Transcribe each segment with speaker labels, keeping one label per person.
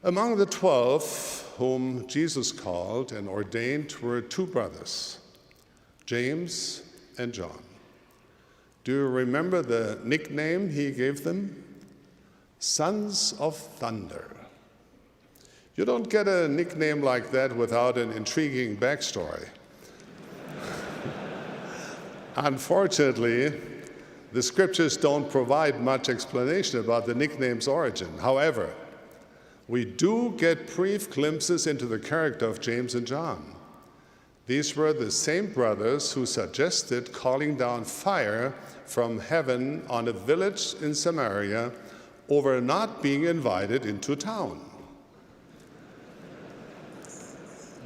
Speaker 1: Among the 12 whom Jesus called and ordained were two brothers, James and John. Do you remember the nickname he gave them? Sons of Thunder. You don't get a nickname like that without an intriguing backstory. Unfortunately, the scriptures don't provide much explanation about the nickname's origin. However, we do get brief glimpses into the character of James and John. These were the same brothers who suggested calling down fire from heaven on a village in Samaria over not being invited into town.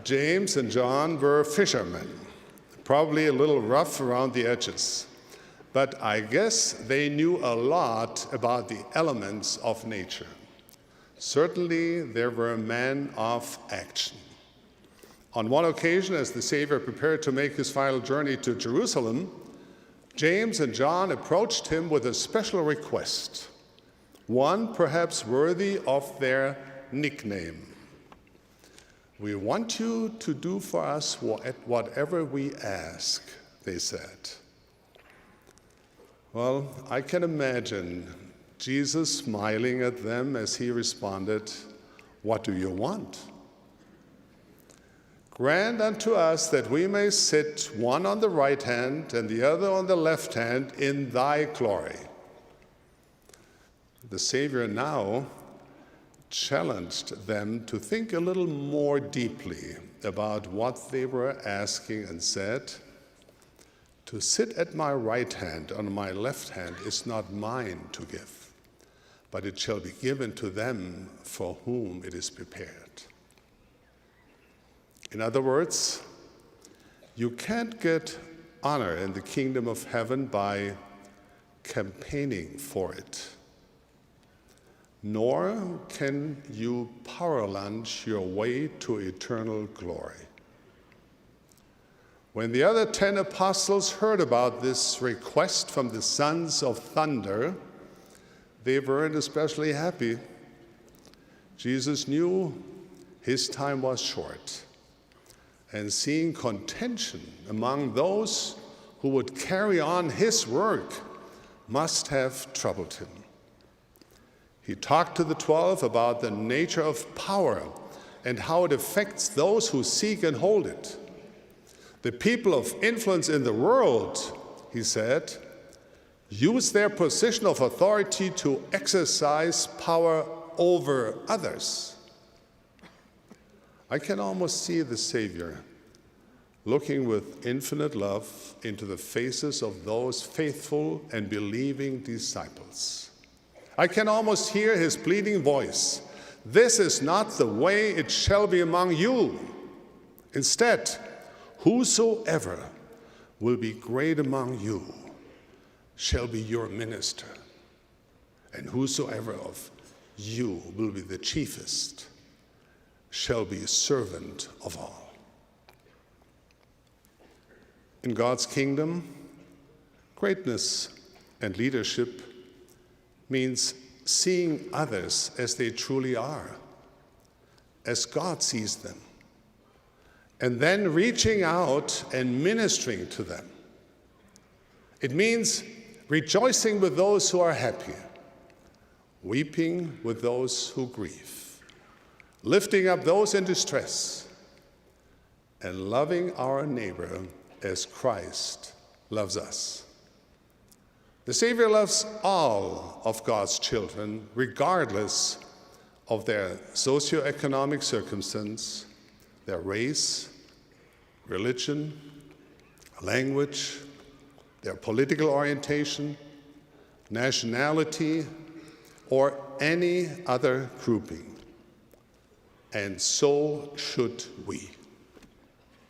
Speaker 1: James and John were fishermen, probably a little rough around the edges, but I guess they knew a lot about the elements of nature. Certainly, they were men of action. On one occasion, as the Savior prepared to make his final journey to Jerusalem, James and John approached him with a special request, one perhaps worthy of their nickname. "We want you to do for us whatever we ask," they said. Well, I can imagine Jesus smiling at them as he responded, "What do you want?" "Grant unto us that we may sit one on the right hand and the other on the left hand in thy glory." The Savior now challenged them to think a little more deeply about what they were asking and said, "To sit at my right hand, on my left hand, is not mine to give, but it shall be given to them for whom it is prepared." In other words, you can't get honor in the kingdom of heaven by campaigning for it, nor can you power lunch your way to eternal glory. When the other 10 apostles heard about this request from the sons of thunder, they weren't especially happy. Jesus knew his time was short, and seeing contention among those who would carry on his work must have troubled him. He talked to the 12 about the nature of power and how it affects those who seek and hold it. The people of influence in the world, he said, use their position of authority to exercise power over others. I can almost see the Savior looking with infinite love into the faces of those faithful and believing disciples. I can almost hear his pleading voice. "This is not the way it shall be among you. Instead, whosoever will be great among you shall be your minister, and whosoever of you will be the chiefest shall be a servant of all." In God's kingdom, greatness and leadership means seeing others as they truly are, as God sees them, and then reaching out and ministering to them. It means rejoicing with those who are happy, weeping with those who grieve, lifting up those in distress, and loving our neighbor as Christ loves us. The Savior loves all of God's children, regardless of their socioeconomic circumstance, their race, religion, language, their political orientation, nationality, or any other grouping. And so should we.